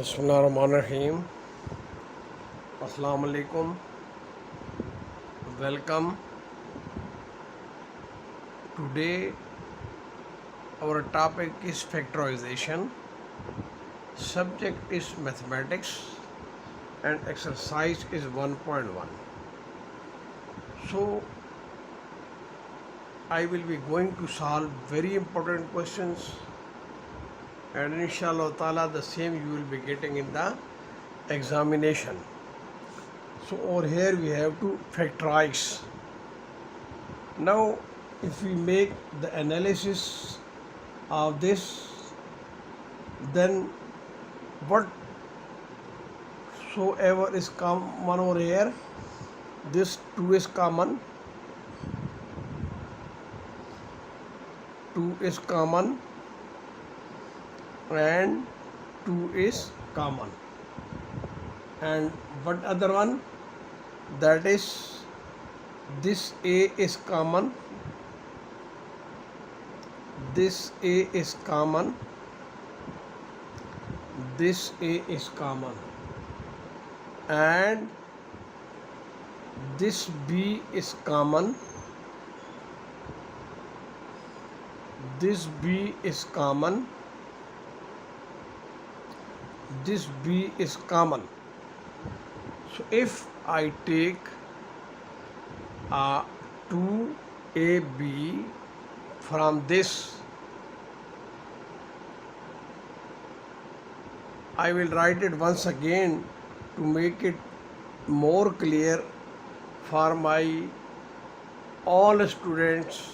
बिस्मिल्लाहिर्रहमानिर्रहीम। अस्सलाम वालेकुम। Welcome. Today our topic is factorization. Subject is mathematics and exercise is 1.1. So I will be going to solve very important questions, and inshallah ta'ala the same you will be getting in the examination. So over here we have to factorize. Now if we make the analysis of this, then whatsoever is common over here, this 2 is common, 2 is common, and 2 is common. And what other one? That is, this A is common, this A is common, this A is common, and this B is common, this B is common, this B is common. So if I take 2AB from this, I will write it once again to make it more clear for my all students.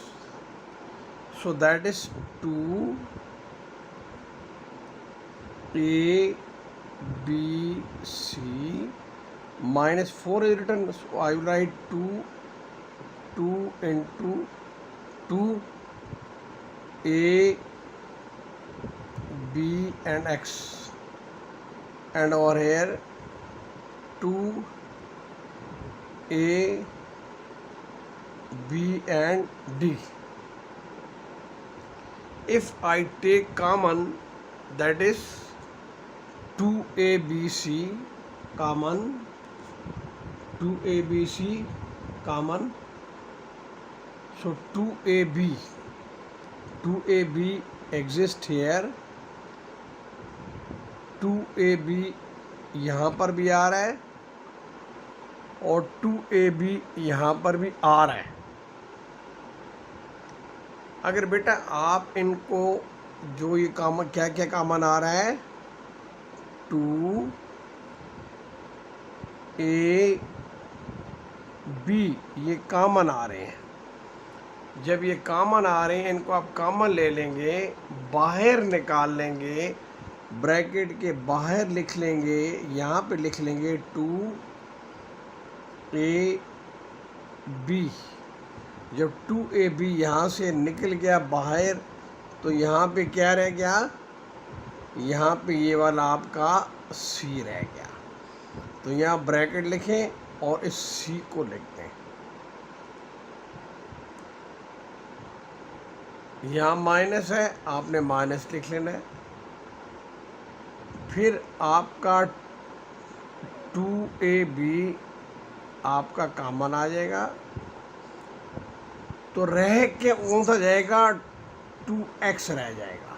So that is 2A B C minus 4 is written, so I will write 2 into 2 A B and X, and over here 2 A B and D. If I take common, that is 2ABC common, 2ABC common, so 2AB exists here, 2AB यहाँ पर भी आ रहा है और 2AB यहाँ पर भी आ रहा है. अगर बेटा आप इनको जो ये कॉमन क्या क्या कॉमन आ रहा है, 2AB ये कॉमन आ रहे हैं. जब ये कॉमन आ रहे हैं, इनको आप कॉमन ले लेंगे, बाहर निकाल लेंगे, ब्रैकेट के बाहर लिख लेंगे, यहाँ पे लिख लेंगे 2AB. जब 2AB यहाँ से निकल गया बाहर, तो यहाँ पे क्या रह गया, यहाँ पे ये वाला आपका C रह गया. तो यहाँ ब्रैकेट लिखें और इस C को लिखते हैं. यहाँ माइनस है, आपने माइनस लिख लेना है. फिर आपका 2AB आपका कॉमन आ जाएगा, तो रह के कौन सा जाएगा, 2x रह जाएगा.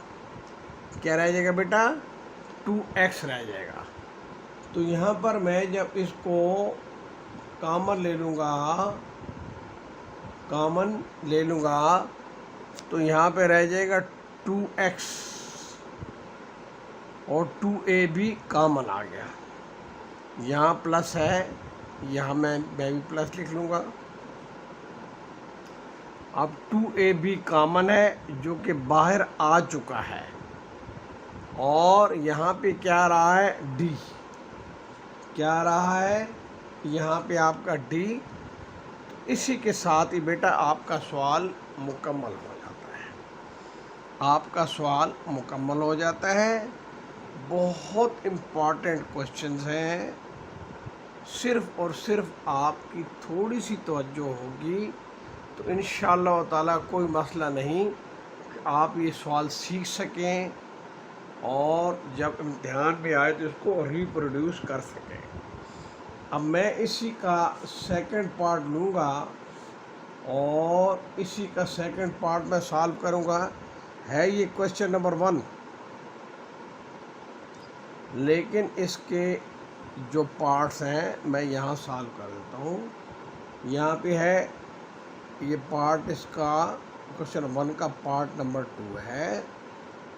क्या रह जाएगा बेटा, 2x रह जाएगा. तो यहाँ पर मैं जब इसको कॉमन ले लूँगा, तो यहाँ पे रह जाएगा 2x और 2AB कॉमन आ गया. यहाँ प्लस है, यहाँ मैं भी प्लस लिख लूँगा. अब 2AB कॉमन है जो कि बाहर आ चुका है, और यहाँ पे क्या रहा है, D. क्या रहा है यहाँ पे आपका D. इसी के साथ ही बेटा आपका सवाल मुकम्मल हो जाता है. आपका सवाल मुकम्मल हो जाता है. बहुत इम्पॉर्टेंट क्वेश्चंस हैं. सिर्फ़ और सिर्फ आपकी थोड़ी सी तवज्जो होगी तो इंशाअल्लाह ताला कोई मसला नहीं, आप ये सवाल सीख सकें और जब इम्तिहान में आए तो इसको रिप्रोड्यूस कर सकें। अब मैं इसी का सेकंड पार्ट लूँगा और इसी का सेकंड पार्ट मैं सॉल्व करूँगा। है ये क्वेश्चन नंबर 1, लेकिन इसके जो पार्ट्स हैं मैं यहाँ सॉल्व कर देता हूँ। यहाँ पे है ये पार्ट, इसका क्वेश्चन 1 का पार्ट नंबर 2 है।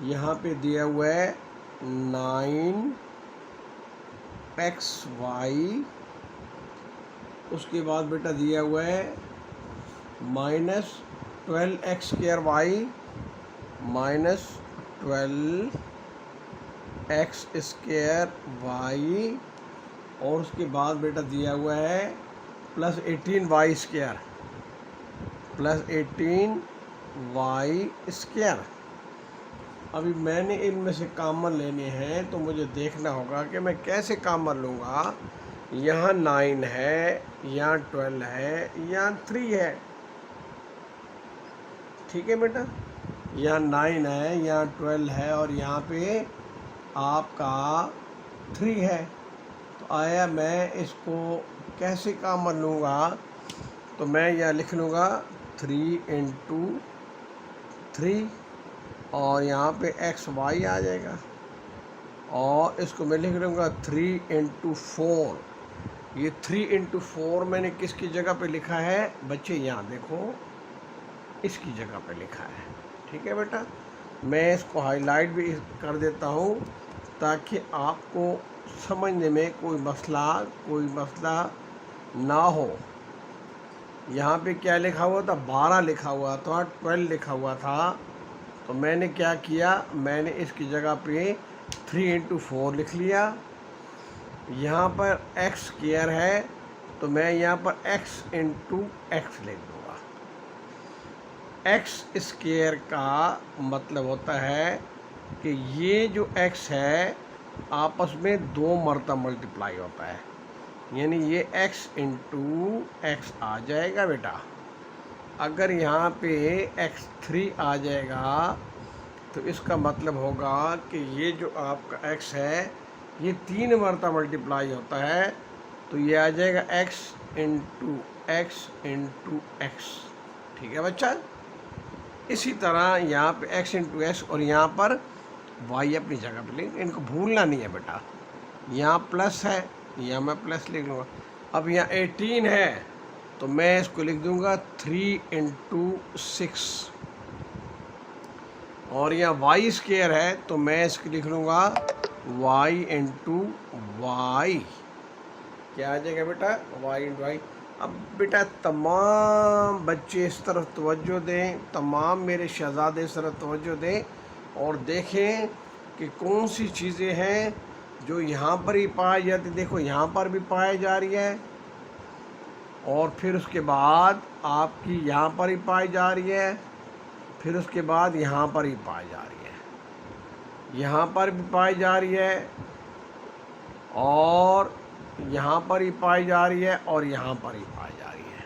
यहाँ पे दिया हुआ है 9xy, उसके बाद बेटा दिया हुआ है -12x² -12x² और उसके बाद बेटा दिया हुआ है +18y² +18y²। अभी मैंने इनमें से कॉमन लेने हैं तो मुझे देखना होगा कि मैं कैसे कॉमन लूँगा। यहाँ 9 है, यहाँ 12 है, यहाँ 3 है। ठीक है बेटा, यहाँ 9 है, यहाँ 12 है और यहाँ पे आपका 3 है। तो आया मैं इसको कैसे कॉमन लूँगा, तो मैं यहाँ लिख लूँगा 3 × 3 और यहाँ पे xy आ जाएगा और इसको मैं लिख लूँगा 3 × 4। ये 3 × 4 मैंने किसकी जगह पे लिखा है बच्चे, यहाँ देखो इसकी जगह पे लिखा है। ठीक है बेटा, मैं इसको हाईलाइट भी कर देता हूँ ताकि आपको समझने में कोई मसला ना हो। यहाँ पे क्या लिखा हुआ था, 12 लिखा हुआ था, 12 लिखा हुआ था, तो मैंने क्या किया, मैंने इसकी जगह पे 3 × 4 लिख लिया। यहाँ पर x² है तो मैं यहाँ पर x × x लिख दूँगा। x² का मतलब होता है कि ये जो x है आपस में 2 मरतबा मल्टीप्लाई होता है, यानी ये x × x आ जाएगा बेटा। अगर यहाँ पे x3 आ जाएगा तो इसका मतलब होगा कि ये जो आपका x है ये 3 मरतबा मल्टीप्लाई होता है, तो ये आ जाएगा x × x × x। ठीक है बच्चा, इसी तरह यहाँ पे x × x और यहाँ पर y अपनी जगह पे लिख, इनको भूलना नहीं है बेटा। यहाँ प्लस है, यहाँ मैं प्लस लिख लूँगा। अब यहाँ 18 है तो मैं इसको लिख दूँगा 3 × 6 और यहाँ y² है तो मैं इसको लिख लूँगा y × y। क्या आ जाएगा बेटा, y × y। अब बेटा तमाम बच्चे इस तरफ तवज्जो दें, तमाम मेरे शहज़ादे इस तरफ तवज्जो दें और देखें कि कौन सी चीज़ें हैं जो यहाँ पर ही पाई जाती। देखो यहाँ पर भी पाई जा रही है और फिर उसके बाद आपकी यहाँ पर ही पाई जा रही है, फिर उसके बाद यहाँ पर ही पाई जा रही है, यहाँ पर भी पाई जा रही है और यहाँ पर ही पाई जा रही है और यहाँ पर ही पाई जा रही है,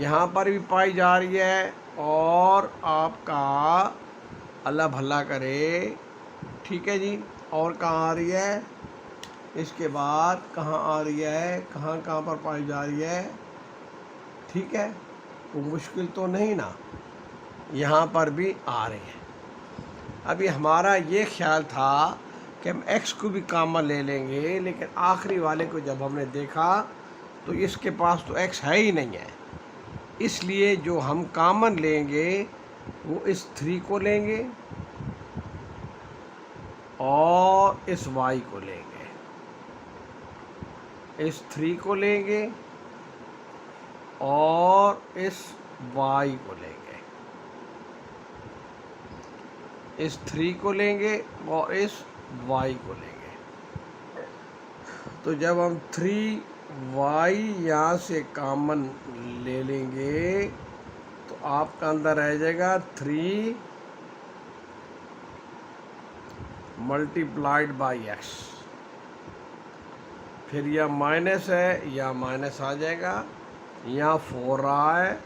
यहाँ पर भी पाई जा रही है और आपका अल्लाह भला करे। ठीक है जी, और कहाँ आ रही है, इसके बाद कहाँ आ रही है, कहाँ कहाँ पर पाई जा रही है। ठीक है, तो मुश्किल तो नहीं ना, यहाँ पर भी आ रही है। अभी हमारा ये ख्याल था कि हम x को भी कॉमन ले लेंगे, लेकिन आखिरी वाले को जब हमने देखा तो इसके पास तो x है ही नहीं है, इसलिए जो हम कॉमन लेंगे वो इस 3 को लेंगे और इस y को लेंगे, इस 3 को लेंगे और इस y को लेंगे, इस 3 को लेंगे और इस y को लेंगे। तो जब हम 3y यहाँ से कॉमन ले लेंगे तो आपका अंदर रह जाएगा 3 × x। फिर यह माइनस है, यह माइनस आ जाएगा, यहाँ 4 रहा है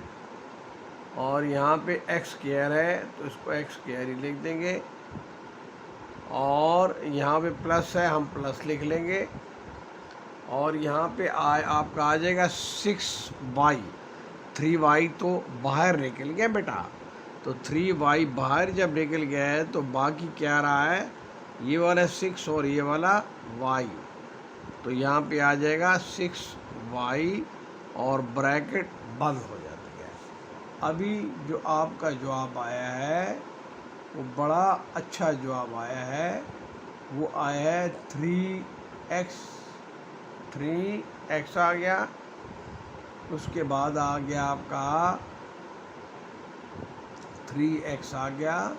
और यहाँ पे x² है तो इसको x² ही लिख देंगे और यहाँ पे प्लस है, हम प्लस लिख लेंगे। और यहाँ पे आपका आ जाएगा 6y। 3y तो बाहर निकल गया बेटा, तो 3y बाहर जब निकल गया है तो बाकी क्या रहा है, ये वाला 6 और ये वाला y। तो यहाँ पे आ जाएगा 6y और ब्रैकेट बंद हो जाती है। अभी जो आपका जवाब आया है वो बड़ा अच्छा जवाब आया है, वो आया है 3x आ गया। उसके बाद आ गया आपका 3x आ गया।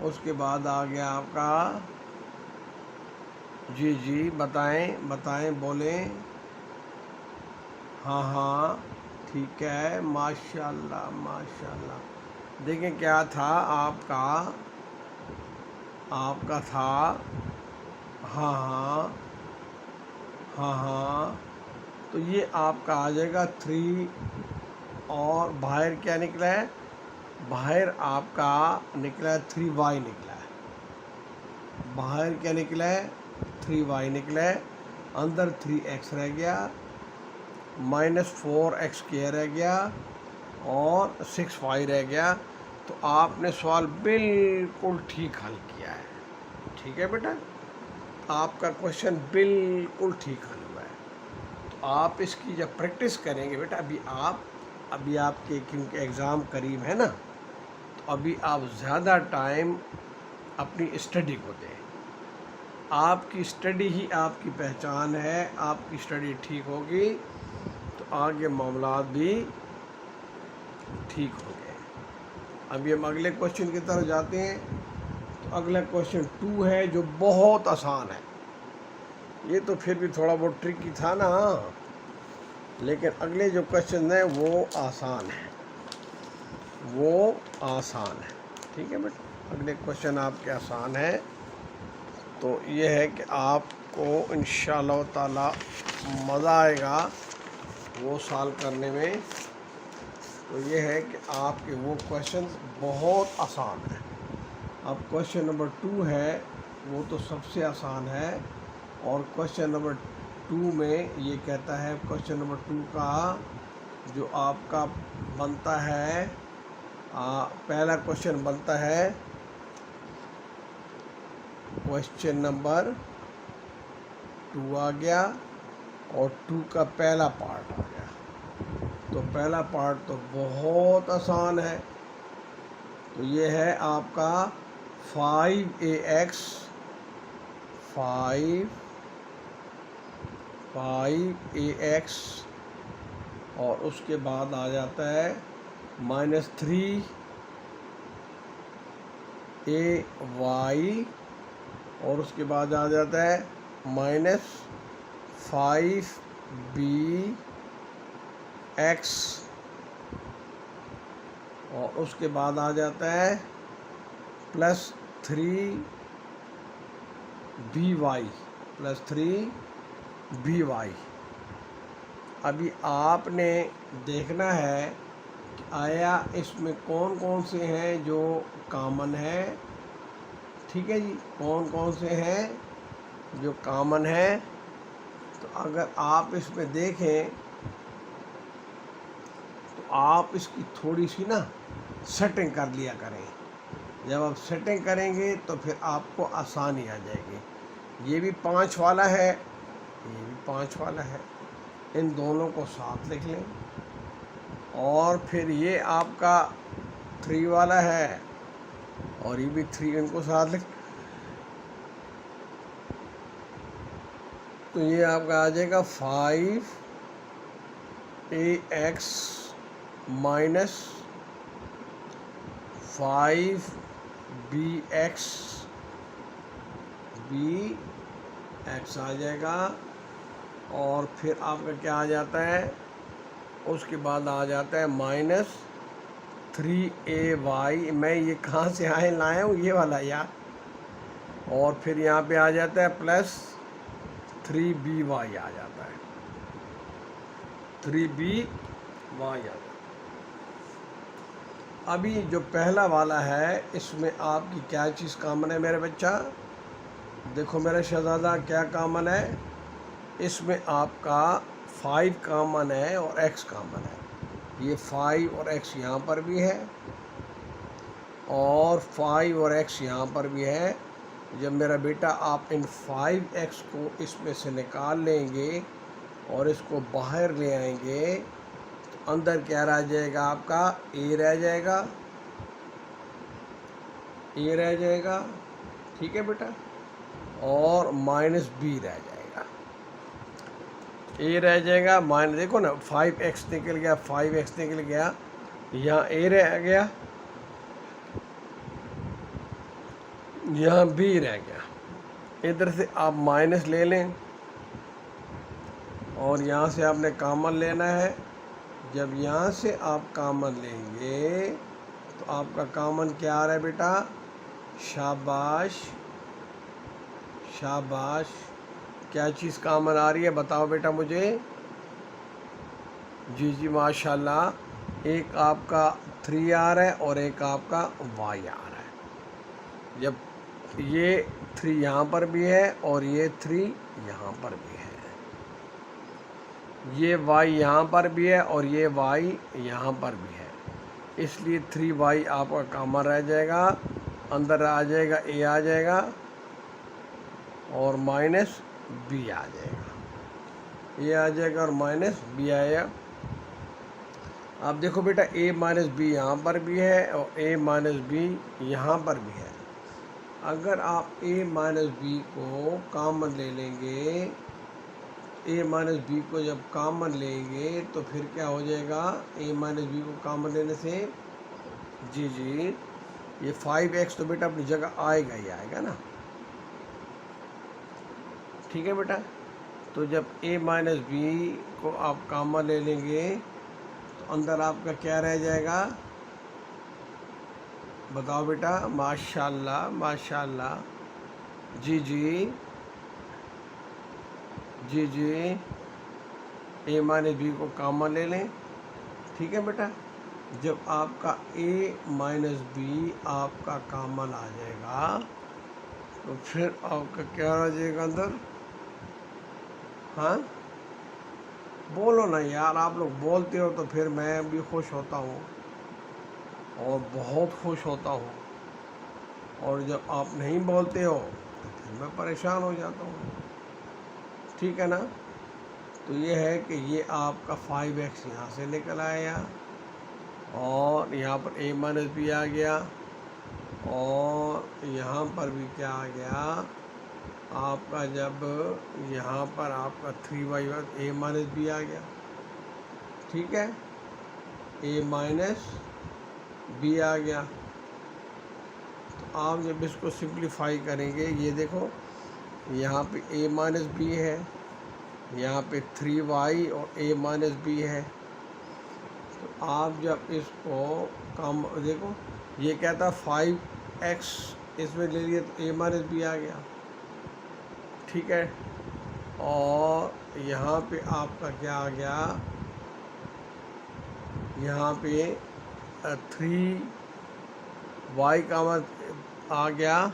उसके बाद आ गया आपका, जी जी बताएं बताएं बोलें। हाँ हाँ ठीक है, माशाल्लाह माशाल्लाह। देखें क्या था आपका, आपका था, हाँ हाँ हाँ हाँ, तो ये आपका आ जाएगा 3 और बाहर क्या निकला है, बाहर आपका निकला है 3y निकला है। बाहर क्या निकला है, 3y निकला है। अंदर 3x रह गया, -4x² रह गया और 6y रह गया। तो आपने सवाल बिल्कुल ठीक हल किया है। ठीक है बेटा, आपका क्वेश्चन बिल्कुल ठीक हल हुआ है। तो आप इसकी जब प्रैक्टिस करेंगे बेटा, अभी आपके क्योंकि एग्ज़ाम करीब है ना, तो अभी आप ज़्यादा टाइम अपनी स्टडी को दें। आपकी स्टडी ही आपकी पहचान है। आपकी स्टडी ठीक होगी तो आगे मामला भी ठीक होंगे। अभी हम अगले क्वेश्चन की तरफ जाते हैं। तो अगला क्वेश्चन 2 है जो बहुत आसान है। ये तो फिर भी थोड़ा बहुत ट्रिकी था ना, लेकिन अगले जो क्वेश्चन है वो आसान है, वो आसान है। ठीक है बेटा, अगले क्वेश्चन आपके आसान है। तो ये है कि आपको इंशाअल्लाह ताला मज़ा आएगा वो सॉल्व करने में। तो ये है कि आपके वो क्वेश्चन बहुत आसान है। अब क्वेश्चन नंबर 2 है, वो तो सबसे आसान है। और क्वेश्चन नंबर 2 में ये कहता है, क्वेश्चन नंबर 2 का जो आपका बनता है, पहला क्वेश्चन बनता है क्वेश्चन नंबर 2 आ गया और 2 का पहला पार्ट आ गया। तो पहला पार्ट तो बहुत आसान है। तो ये है आपका 5ax 5ax और उसके बाद आ जाता है -3ay और उसके बाद आ जाता है -5bx और उसके बाद आ जाता है +3by। अभी आपने देखना है कि आया इसमें कौन कौन से हैं जो कॉमन है। ठीक है जी, कौन कौन से हैं जो कॉमन है। तो अगर आप इसमें देखें तो आप इसकी थोड़ी सी ना सेटिंग कर लिया करें। जब आप सेटिंग करेंगे तो फिर आपको आसानी आ जाएगी। ये भी 5 वाला है, ये भी 5 वाला है, इन दोनों को साथ लिख लें। और फिर ये आपका 3 वाला है और ये भी 3, इनको साथ लिख। तो ये आपका आ जाएगा 5ax -5bx आ जाएगा। और फिर आपका क्या आ जाता है, उसके बाद आ जाता है -3ay। मैं ये कहाँ से लाया हूँ ये वाला यार। और फिर यहाँ पे आ जाता है +3by आ जाता है, 3by आ जाता है। अभी जो पहला वाला है इसमें आपकी क्या चीज़ कॉमन है मेरे बच्चा, देखो मेरा शहज़ादा क्या कॉमन है, इसमें आपका 5 कॉमन है और x कॉमन है। ये 5 और x यहाँ पर भी है और 5 और x यहाँ पर भी है। जब मेरा बेटा आप इन 5x को इसमें से निकाल लेंगे और इसको बाहर ले आएंगे तो अंदर क्या रह जाएगा, आपका a रह जाएगा, a रह जाएगा, ठीक है बेटा, और माइनस b रह जाएगा, a रह जाएगा माइनस, देखो ना 5x निकल गया, 5x निकल गया, यहाँ a रह गया, यहाँ b रह गया। इधर से आप माइनस ले लें और यहाँ से आपने कॉमन लेना है। जब यहाँ से आप कॉमन लेंगे तो आपका कॉमन क्या आ रहा है बेटा, शाबाश शाबाश, क्या चीज़ कॉमन आ रही है बताओ बेटा मुझे। जी जी माशाल्लाह, एक आपका 3 आ रहा है और एक आपका y आ रहा है। जब ये 3 यहाँ पर भी है और ये 3 यहाँ पर भी है, ये y यहाँ पर भी है और ये y यहाँ पर भी है, इसलिए 3y आपका कॉमन रह जाएगा, अंदर आ जाएगा a आ जाएगा और माइनस b आ जाएगा, a आ जाएगा और माइनस b आएगा। आप देखो बेटा a माइनस b यहाँ पर भी है और a माइनस b यहाँ पर भी है। अगर आप a माइनस b को कॉमन ले लेंगे, a माइनस b को जब कॉमन लेंगे तो फिर क्या हो जाएगा, a माइनस b को कॉमन लेने से जी जी ये 5x तो बेटा अपनी जगह आएगा ही आएगा ना, ठीक है बेटा। तो जब a माइनस b को आप कॉमन ले लेंगे तो अंदर आपका क्या रह जाएगा, बताओ बेटा। माशाल्लाह माशाल्लाह, जी जी जी जी, a माइनस बी को कॉमन ले लें, ठीक है बेटा। जब आपका a माइनस बी आपका कॉमन आ जाएगा तो फिर आपका क्या आ जाएगा अंदर, हाँ बोलो ना यार, आप लोग बोलते हो तो फिर मैं भी खुश होता हूँ और बहुत खुश होता हूँ, और जब आप नहीं बोलते हो तो फिर मैं परेशान हो जाता हूँ, ठीक है ना। तो ये है कि ये आपका 5x यहाँ से निकल आया और यहाँ पर a माइनस बी आ गया और यहाँ पर भी क्या आ गया आपका, जब यहाँ पर आपका 3y a माइनस बी आ गया, ठीक है, a माइनस बी आ गया। तो आप जब इसको सिंप्लीफाई करेंगे, ये देखो यहाँ पे a माइनस बी है, यहाँ पे 3y और a माइनस बी है। तो आप जब इसको कम देखो, ये कहता 5x इसमें ले लिए तो a माइनस बी आ गया, ठीक है, और यहाँ पे आपका क्या आ गया, यहाँ पे 3y का आ गया,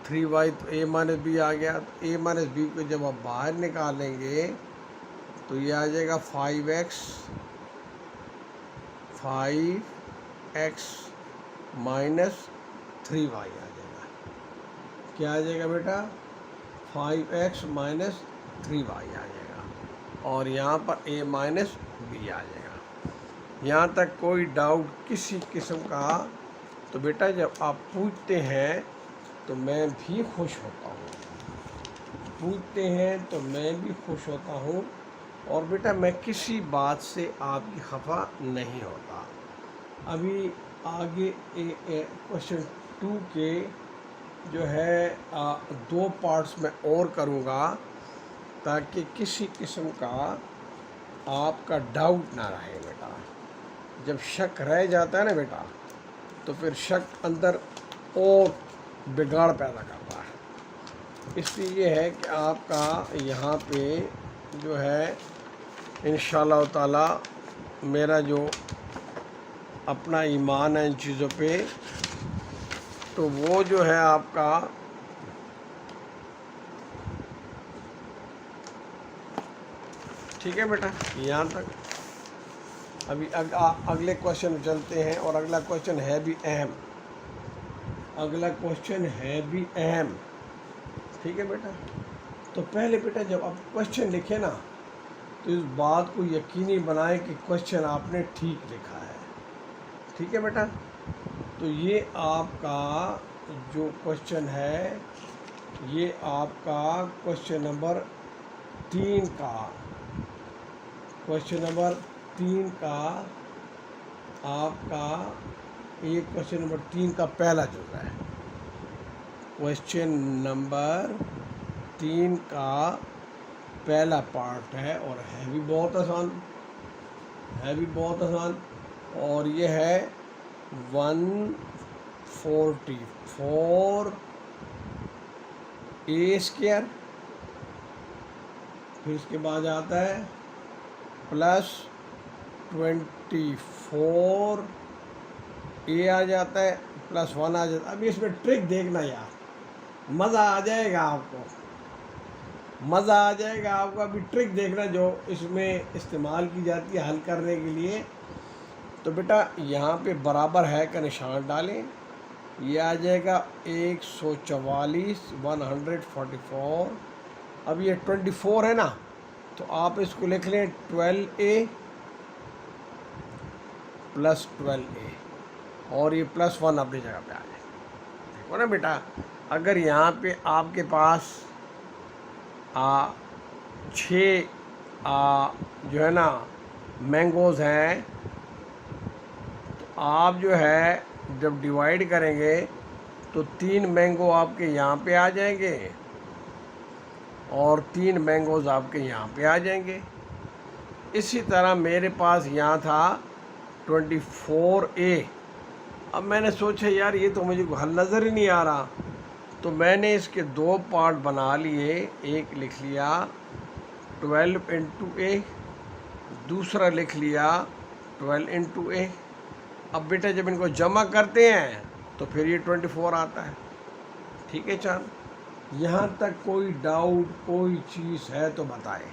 3y तो a माइनस बी आ गया। तो a माइनस बी को जब आप बाहर निकालेंगे तो ये आ जाएगा 5x माइनस 3y आ जाएगा, क्या आ जाएगा बेटा, 5x माइनस 3y आ जाएगा और यहाँ पर a माइनस बी आ जाएगा। यहाँ तक कोई डाउट किसी किस्म का, तो बेटा जब आप पूछते हैं तो मैं भी खुश होता हूँ, पूछते हैं तो मैं भी खुश होता हूँ, और बेटा मैं किसी बात से आपकी खफा नहीं होता। अभी आगे क्वेश्चन 2 के जो है 2 पार्ट्स में और करूँगा ताकि किसी किस्म का आपका डाउट ना रहे बेटा। जब शक रह जाता है ना बेटा तो फिर शक अंदर और बिगाड़ पैदा करता है। इसलिए ये है कि आपका यहाँ पे जो है इंशाअल्लाह ताला मेरा जो अपना ईमान है इन चीज़ों पे, तो वो जो है आपका ठीक है बेटा, यहाँ तक। अभी अगले क्वेश्चन चलते हैं, और अगला क्वेश्चन है भी अहम। अगला क्वेश्चन है भी अहम, ठीक है बेटा। तो पहले बेटा जब आप क्वेश्चन लिखें ना, तो इस बात को यकीनी बनाएं कि क्वेश्चन आपने ठीक लिखा है, ठीक है बेटा। तो ये आपका जो क्वेश्चन है, ये आपका क्वेश्चन नंबर 3 का, क्वेश्चन नंबर 3 का आपका, ये क्वेश्चन नंबर 3 का पहला जुमला है। क्वेश्चन नंबर 3 का पहला पार्ट है, और है भी बहुत आसान, है भी बहुत आसान। और ये है 144 ए स्क्वायर, फिर इसके बाद आता है प्लस 24 ए आ जाता है, प्लस 1 आ जाता है। अभी इसमें ट्रिक देखना यार, मज़ा आ जाएगा आपको, मज़ा आ जाएगा आपको। अभी ट्रिक देखना जो इसमें इस्तेमाल की जाती है हल करने के लिए। तो बेटा यहाँ पे बराबर है का निशान डालें, ये आ जाएगा 144 144। अब ये 24 है ना, तो आप इसको लिख लें 12a प्लस 12a, और ये प्लस 1 अपनी जगह पे आ जाए। देखो ना बेटा, अगर यहाँ पे आपके पास 6 जो है ना मैंगोज़ हैं, तो आप जो है जब डिवाइड करेंगे तो 3 मैंगो आपके यहाँ पे आ जाएंगे, और 3 मैंगोज़ आपके यहाँ पे आ जाएंगे। इसी तरह मेरे पास यहाँ था 24a। अब मैंने सोचा यार ये तो मुझे हल नज़र ही नहीं आ रहा, तो मैंने इसके 2 पार्ट बना लिए। एक लिख लिया 12 इंटू ए, दूसरा लिख लिया 12 इंटू ए। अब बेटा जब इनको जमा करते हैं तो फिर ये 24 आता है, ठीक है चांद। यहाँ तक कोई डाउट, कोई चीज़ है तो बताएं,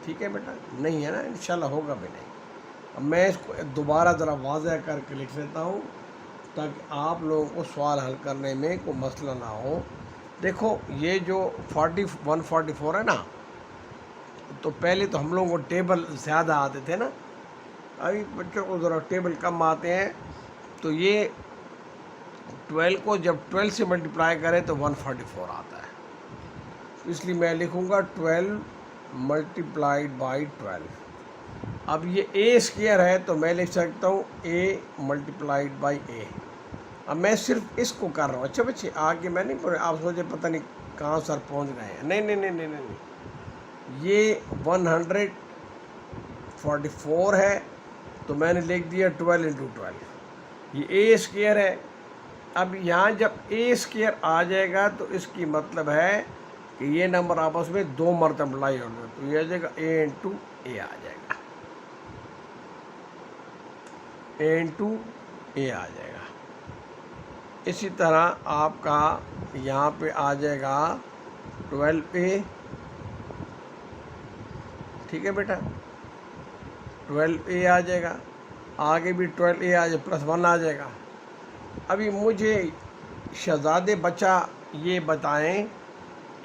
ठीक है बेटा। नहीं है ना, इंशाल्लाह होगा भी नहीं। अब मैं इसको दोबारा ज़रा वाज़ह करके लिख लेता हूँ, ताकि आप लोगों को सवाल हल करने में कोई मसला ना हो। देखो ये जो 144 है ना, तो पहले तो हम लोगों को टेबल ज़्यादा आते थे ना, अभी बच्चों को ज़रा टेबल कम आते हैं। तो ये 12 को जब 12 से मल्टीप्लाई करें तो 144 आता है, तो इसलिए मैं लिखूँगा 12 मल्टीप्लाइड बाई 12। अब ये ए स्क्वायर है, तो मैं लिख सकता हूँ ए मल्टीप्लाइड बाई ए। अब मैं सिर्फ इसको कर रहा हूँ। अच्छा बच्चे आगे मैं नहीं पढ़, आप सोचे पता नहीं कहाँ सर पहुँच गए हैं। नहीं नहीं नहीं नहीं नहीं, नहीं। ये 144 है, तो मैंने लिख दिया 12 इंटू 12। ये ए स्क्वायर है। अब यहाँ जब ए स्क्वायर आ जाएगा तो इसकी मतलब है कि ये नंबर आपस में 2 मल्टीप्लाई हो गए, तो ये आ जाएगा ए इंटू ए आ जाएगा, ए इंटू ए आ जाएगा। इसी तरह आपका यहाँ पे आ जाएगा 12a, ठीक है बेटा, 12a आ जाएगा। आगे भी 12a आ जाए, प्लस 1 आ जाएगा। अभी मुझे शहजादे बच्चा ये बताएं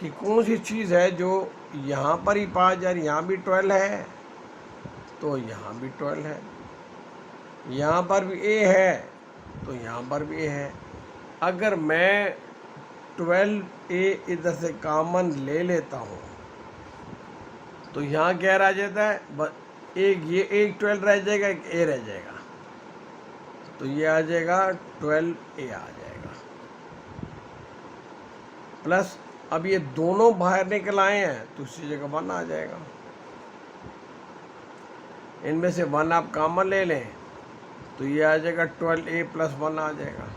कि कौन सी चीज़ है जो यहाँ पर ही पाया जा रही। यहाँ भी 12 है, तो यहाँ भी 12 है। यहाँ पर भी a है, तो यहाँ पर भी a है। अगर मैं 12a इधर से कॉमन ले लेता हूँ, तो यहाँ क्या रह जाता है, बस एक 12 रह जाएगा, एक a रह जाएगा, तो ये आ जाएगा 12a आ जाएगा। प्लस अब ये दोनों बाहर निकल आए हैं, तो उसी जगह 1 आ जाएगा। इनमें से 1 आप कॉमन ले लें, तो ये आ जाएगा 12a प्लस 1 आ जाएगा।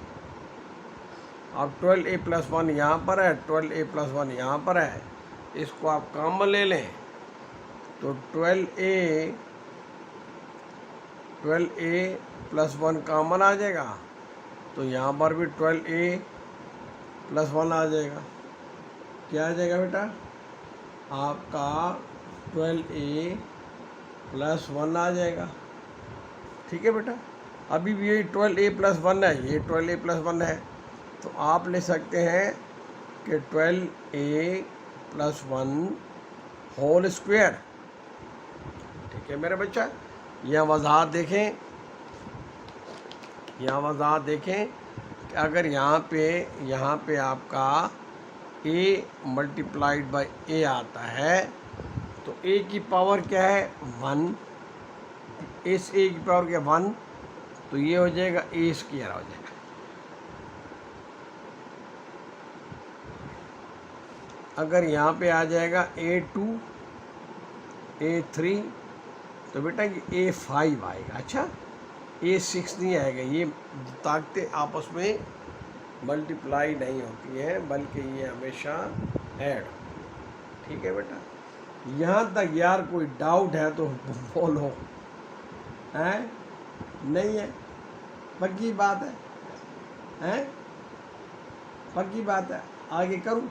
अब 12a प्लस 1 यहाँ पर है, 12a प्लस 1 यहाँ पर है, इसको आप कॉमन ले लें, तो 12a प्लस 1 कॉमन आ जाएगा, तो यहाँ पर भी 12a प्लस 1 आ जाएगा। क्या आ जाएगा बेटा, आपका 12a प्लस 1 आ जाएगा। ठीक है बेटा, अभी भी यही 12a प्लस 1 है, ये 12a प्लस 1 है, तो आप ले सकते हैं कि 12a प्लस 1 होल स्क्वायर। ठीक है मेरे बच्चा, यहाँ वजाहत देखें, यहाँ वजाहत देखें कि अगर यहाँ पे आपका a मल्टीप्लाइड बाई a आता है तो a की पावर क्या है 1, इस a की पावर क्या 1, तो ये हो जाएगा a स्क्वायर हो जाएगा। अगर यहाँ पे आ जाएगा a2 a3 तो बेटा ये a5 आएगा। अच्छा, a6 नहीं आएगा, ये ताकतें आपस में मल्टीप्लाई नहीं होती हैं बल्कि ये हमेशा ऐड। ठीक है बेटा, यहाँ तक यार कोई डाउट है तो बोलो, हैं? नहीं है? पक्की बात है, हैं? पक्की बात है, आगे करूँ?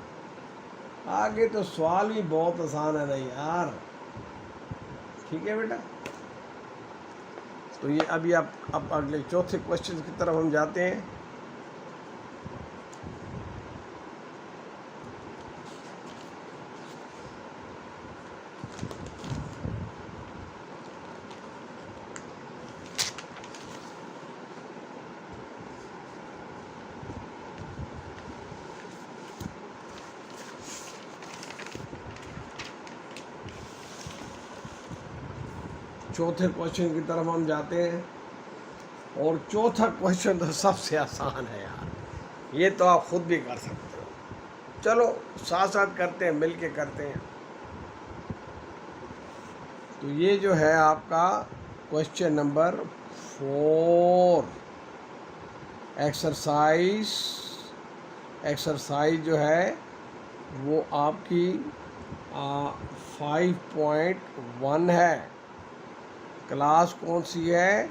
आगे तो सवाल भी बहुत आसान है नहीं यार। ठीक है बेटा, तो ये अभी आप अगले चौथे क्वेश्चन की तरफ हम जाते हैं। चौथे क्वेश्चन की तरफ हम जाते हैं, और चौथा क्वेश्चन तो सबसे आसान है यार, ये तो आप खुद भी कर सकते हो। चलो साथ साथ करते हैं, मिल के करते हैं। तो ये जो है आपका क्वेश्चन नंबर 4, एक्सरसाइज जो है वो आपकी 5.1 है। क्लास कौन सी है?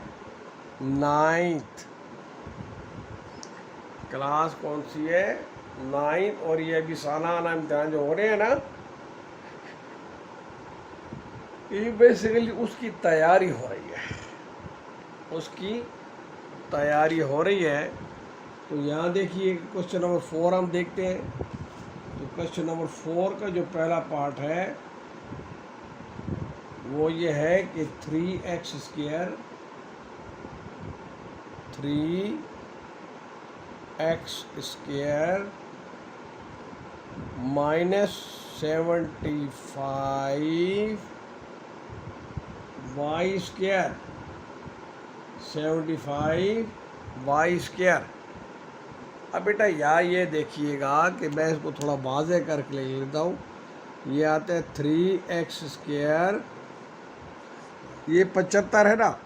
9th क्लास कौन सी है? 9th। और ये अभी सालाना इम्तिहान जो हो रहे हैं ना, ये बेसिकली उसकी तैयारी हो रही है, उसकी तैयारी हो रही है। तो यहाँ देखिए क्वेश्चन नंबर 4 हम देखते हैं। तो क्वेश्चन नंबर 4 का जो पहला पार्ट है वो ये है कि 3x square minus 75 y square 75 y square. अब बेटा यार ये देखिएगा कि मैं इसको थोड़ा वाज़े करके ले लेता हूँ। ये आता है 3x स्क्वायर, ये 75 है ना,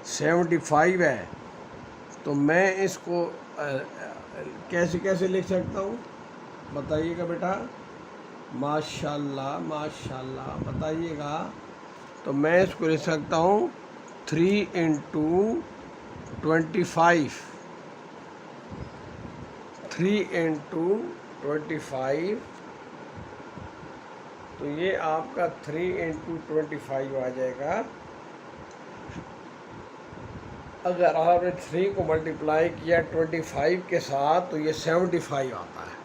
75 है, तो मैं इसको कैसे कैसे लिख सकता हूँ बताइएगा बेटा? माशाल्लाह माशाल्लाह, बताइएगा। तो मैं इसको लिख सकता हूँ 3 × 25, 3 × 25, तो ये आपका 3 × 25 आ जाएगा। अगर आपने 3 को मल्टीप्लाई किया 25 के साथ तो ये 75 आता है,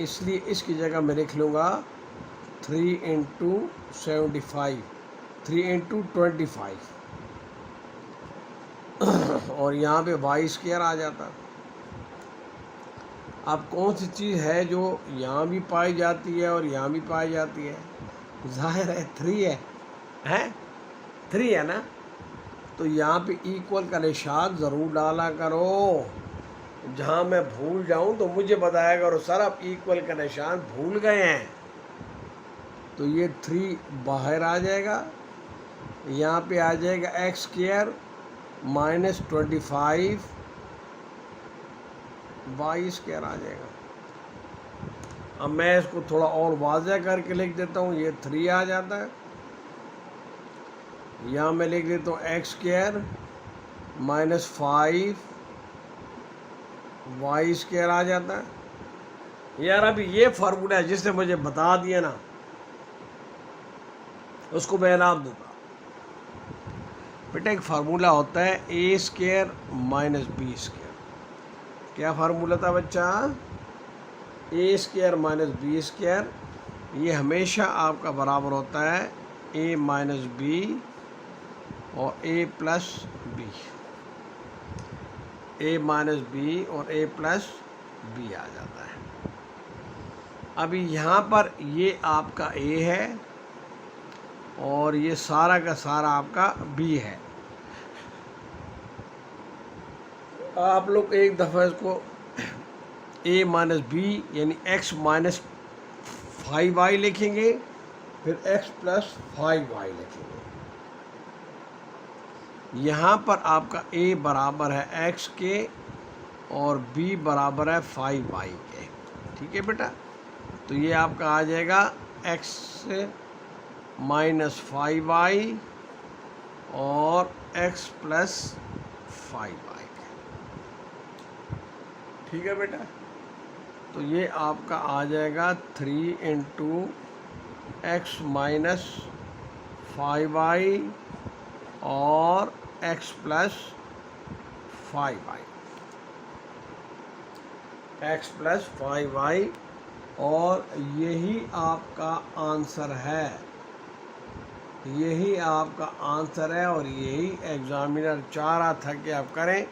इसलिए इसकी जगह मैं लिख लूँगा 3 × 75, 3 × 25, और यहाँ पे वाई स्क्वायर आ जाता। अब कौन सी चीज़ है जो यहाँ भी पाई जाती है और यहाँ भी पाई जाती है? जाहिर है 3 है 3 है ना, तो यहाँ पे इक्वल का निशान ज़रूर डाला करो। जहाँ मैं भूल जाऊँ तो मुझे बताया करो, सर आप इक्वल का निशान भूल गए हैं। तो ये 3 बाहर आ जाएगा, यहाँ पे आ जाएगा x square minus 25 y square आ जाएगा। अब मैं इसको थोड़ा और वाज़ह करके लिख देता हूँ, ये 3 आ जाता है, यहाँ मैं लिख देता हूँ x square minus 5 y square आ जाता है। यार अभी ये फार्मूला है जिसने मुझे बता दिया ना, उसको मैं इनाम दूंगा। बेटा एक फार्मूला होता है a square minus b square. क्या फार्मूला था बच्चा? ए स्क्वायर माइनस बी स्क्वायर। ये हमेशा आपका बराबर होता है ए माइनस बी और a plus b. A minus b और ए प्लस बी आ जाता है। अभी यहाँ पर ये आपका ए है और ये सारा का सारा आपका बी है। आप लोग एक दफ़ा इसको ए माइनस बी यानी एक्स माइनस 5y लिखेंगे, फिर x प्लस 5y लिखेंगे। यहाँ पर आपका a बराबर है x के और b बराबर है 5y के। ठीक है बेटा, तो ये आपका आ जाएगा x माइनस 5y और x प्लस 5y। ठीक है बेटा, तो ये आपका आ जाएगा 3 इंटू एक्स माइनस 5y और x plus 5y, x plus 5y, और यही आपका आंसर है। यही आपका आंसर है और यही एग्जामिनर चाह रहा था कि आप करें।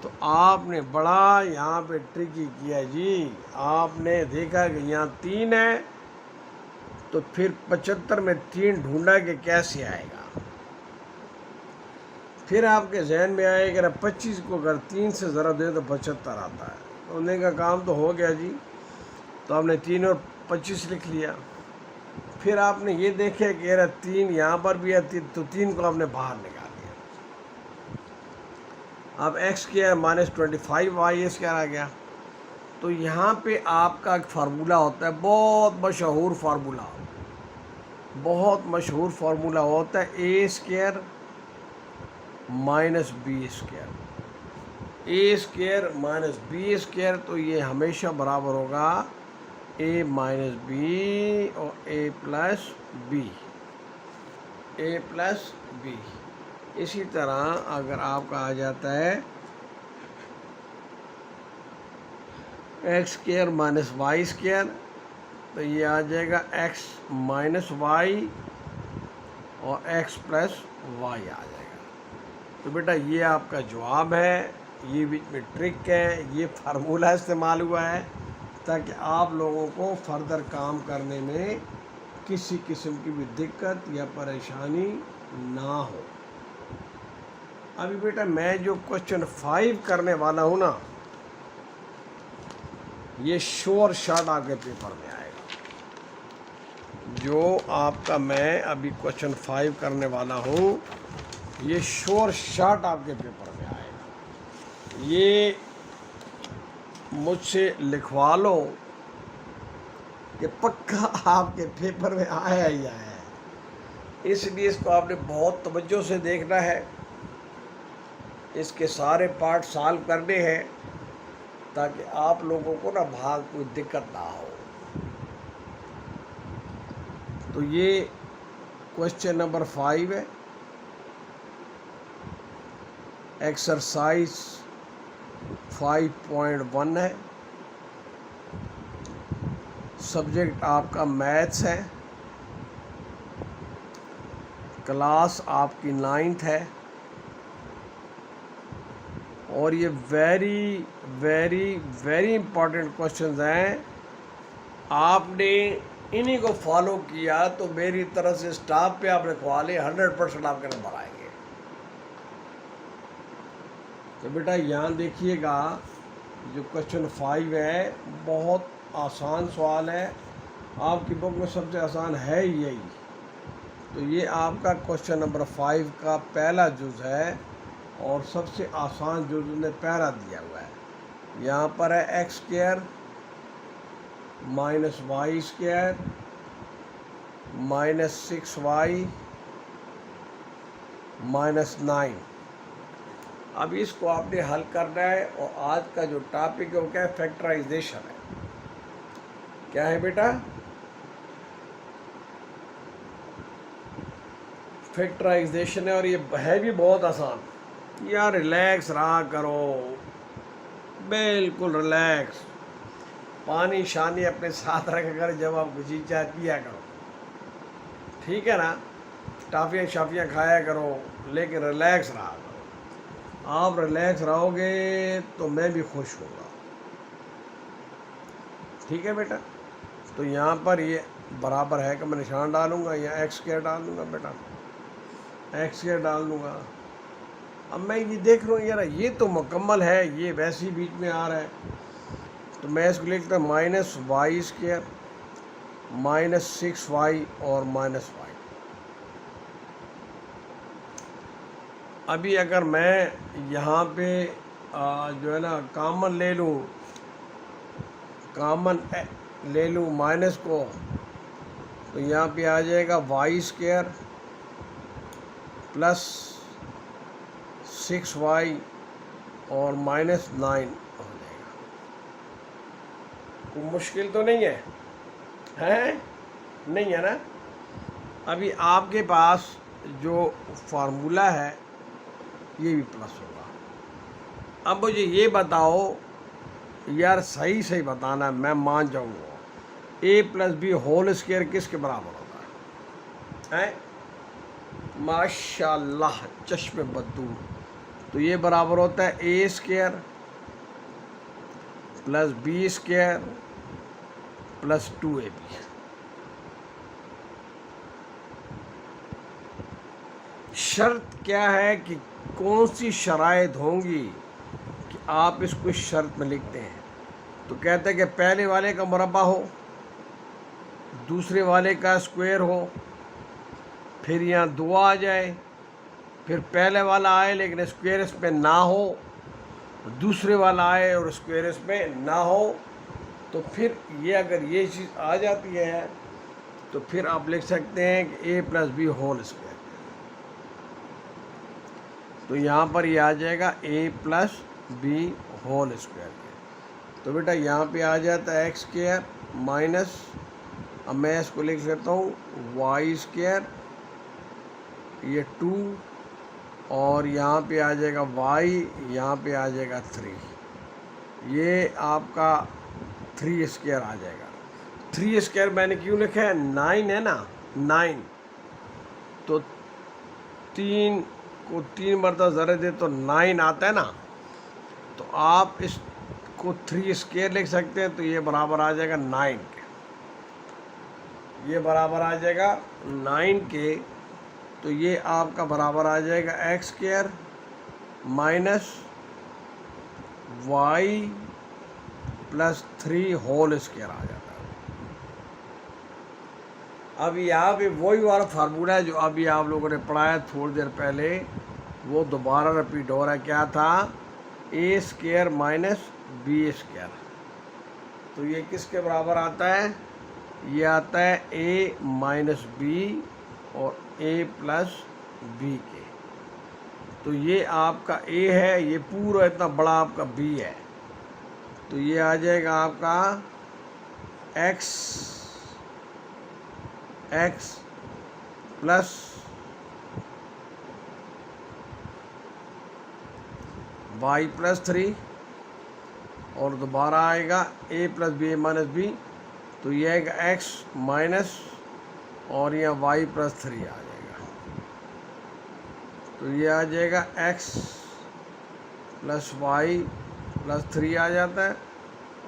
तो आपने बड़ा यहाँ पे ट्रिकी किया जी। आपने देखा कि यहाँ 3 है, तो फिर 75 में 3 ढूंढा कि कैसे आएगा। फिर आपके जहन में आएगा कि 25 को अगर 3 से ज़रा दे तो 75 आता है। तो उन्होंने का काम तो हो गया जी, तो आपने 3 और 25 लिख लिया। फिर आपने ये देखे कि यार 3 यहाँ पर भी है, तो 3 को आपने बाहर निकाल दिया। अब x square minus 25y square आ गया। तो यहाँ पे आपका एक फार्मूला होता है, बहुत मशहूर फार्मूला, बहुत मशहूर फार्मूला होता है a square minus b square. A square minus b square, तो ये हमेशा बराबर होगा ए माइनस बी और a plus b, a plus b. इसी तरह अगर आपका आ जाता है x square minus y square, तो ये आ जाएगा एक्स माइनस वाई और एक्स प्लस वाई आ जाएगा। तो बेटा ये आपका जवाब है। ये बीच में ट्रिक है, ये फार्मूला इस्तेमाल हुआ है ताकि आप लोगों को फर्दर काम करने में किसी किस्म की भी दिक्कत या परेशानी ना हो। अभी बेटा मैं जो क्वेश्चन 5 करने वाला हूँ ना, ये श्योर शॉट आपके पेपर में आएगा। जो आपका मैं अभी क्वेश्चन 5 करने वाला हूँ, ये श्योर शॉट आपके पेपर में आएगा। ये मुझसे लिखवा लो कि पक्का आपके पेपर में आया ही आया है। इसलिए इसको आपने बहुत तवज्जो से देखना है, इसके सारे पार्ट सॉल्व करने हैं ताकि आप लोगों को ना भाग कोई दिक्कत ना हो। तो ये क्वेश्चन नंबर 5 है, एक्सरसाइज 5.1 है। सब्जेक्ट आपका मैथ्स है, क्लास आपकी 9th है, और ये very very very important questions हैं। आपने इन्हीं को फॉलो किया तो मेरी तरफ से स्टाफ पे आप रखवा ले, 100% आपके नंबर आएंगे। तो बेटा यहाँ देखिएगा, जो क्वेश्चन 5 है बहुत आसान सवाल है, आपकी बुक में सबसे आसान है ही यही। तो ये आपका क्वेश्चन नंबर 5 का पहला जुज़ है और सबसे आसान जुज़ ने पहला दिया हुआ है। यहाँ पर है x square minus y square minus 6y minus 9। अब इसको आपने हल करना है, और आज का जो टॉपिक है वो क्या है, फैक्टराइजेशन है। क्या है बेटा? फैक्टराइजेशन है और ये है भी बहुत आसान। यार रिलैक्स रहा करो, बिल्कुल रिलैक्स। पानी शानी अपने साथ रख कर जब आप कुछ चाय पिया करो, ठीक है ना? टाफियाँ शाफियाँ खाया करो, लेकिन रिलैक्स रहा करो। आप रिलैक्स रहोगे तो मैं भी खुश होगा, ठीक है बेटा? तो यहाँ पर ये बराबर है कि मैं निशान डालूंगा या एक्स स्क्वायर डाल दूँगा बेटा, एक्स स्क्वायर डाल दूँगा। अब मैं ये देख रहा हूँ यार ये तो मुकम्मल है, ये वैसे ही बीच में आ रहा है, तो मैं इसको लिखता हूँ minus y square minus 6y और माइनस वाई। अभी अगर मैं यहाँ पे जो है ना कॉमन ले लूँ, कॉमन ले लूँ माइनस को, तो यहाँ पे आ जाएगा वाई स्क्वायर प्लस 6y और माइनस 9 हो जाएगा। कोई मुश्किल तो नहीं है, है? नहीं है ना? अभी आपके पास जो फार्मूला है ये भी प्लस होगा। अब मुझे ये बताओ यार, सही सही बताना, मैं मान जाऊँगा a plus b whole square किसके बराबर होता है? माशाल्लाह, चश्मे बद्दू। तो ये बराबर होता है a square plus b square plus 2ab। शर्त क्या है कि कौन सी शराइत होंगी कि आप इसको इस शर्त में लिखते हैं? तो कहते हैं कि पहले वाले का मुरब्बा हो, दूसरे वाले का स्क्वायर हो, फिर यहाँ 2 आ जाए, फिर पहले वाला आए लेकिन स्क्वायर इसमें ना हो, दूसरे वाला आए और स्क्वायर इसमें ना हो। तो फिर ये अगर ये चीज़ आ जाती है तो फिर आप लिख सकते हैं कि a plus b whole square. तो यहाँ पर ये आ जाएगा a plus b whole square. तो बेटा यहाँ पे आ जाता है एक्स स्क्वायर माइनस, अब मैं इसको लिख लेता हूँ वाई स्क्वायर, ये 2, और यहाँ पे आ जाएगा y, यहाँ पे आ जाएगा 3। ये आपका 3 स्क्वायर आ जाएगा। 3 स्क्वायर मैंने क्यों लिखा है? 9 है ना, 9। तो 3 को 3 मरतबा ज़रा दे तो 9 आता है ना, तो आप इसको 3 स्क्वायर लिख सकते हैं। तो ये बराबर आ जाएगा 9 के, ये बराबर आ जाएगा 9 के। तो ये आपका बराबर आ जाएगा x square minus y plus 3 whole square आ जाता है। अब यहाँ पे वही वाला फार्मूला है जो अभी आप लोगों ने पढ़ाया थोड़ी देर पहले, वो दोबारा रिपीट हो रहा है। क्या था? ए स्क्वायर माइनस बी स्क्वायर। तो ये किसके बराबर आता है? ये आता है ए माइनस बी और a प्लस बी के। तो ये आपका a है, ये पूरा इतना बड़ा आपका b है। तो ये आ जाएगा आपका x प्लस y प्लस 3, और दोबारा आएगा a plus b minus b. तो ये आएगा x माइनस और यहाँ y प्लस 3 आ जाएगा। तो ये आ जाएगा x प्लस वाई प्लस 3 आ जाता है,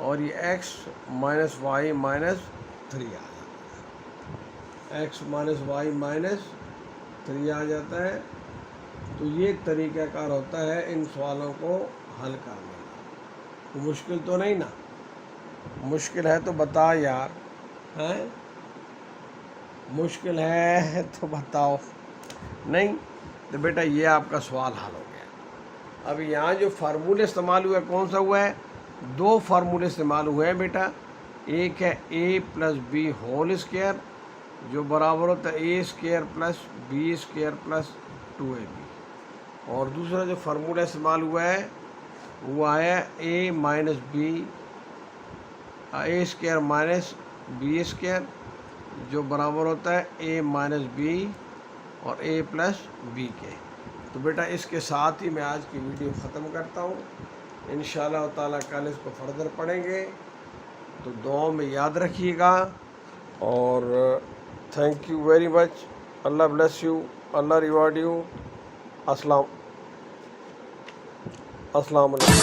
और ये x माइनस वाई माइनस 3 आ जाता है, x माइनस वाई माइनस 3 आ जाता है। तो ये तरीक़ाकार होता है इन सवालों को हल करने का। तो मुश्किल तो नहीं ना? मुश्किल है तो बता यार, हैं? मुश्किल है तो बताओ। नहीं तो बेटा ये आपका सवाल हल हो गया। अभी यहाँ जो फार्मूले इस्तेमाल हुआ कौन सा हुआ है? 2 फार्मूले इस्तेमाल हुए हैं बेटा। एक है a plus b whole square जो बराबर होता है a square plus b square plus 2ab, और दूसरा जो फार्मूला इस्तेमाल हुआ है वो आया a minus b, a square minus b square जो बराबर होता है ए माइनस बी और ए प्लस बी के। तो बेटा इसके साथ ही मैं आज की वीडियो ख़त्म करता हूँ। इंशाअल्लाह ताला कल इसको फर्दर पढ़ेंगे, तो दुआओं में याद रखिएगा। और thank you very much. Allah bless you, Allah reward you. अस्सलाम वालेकुम।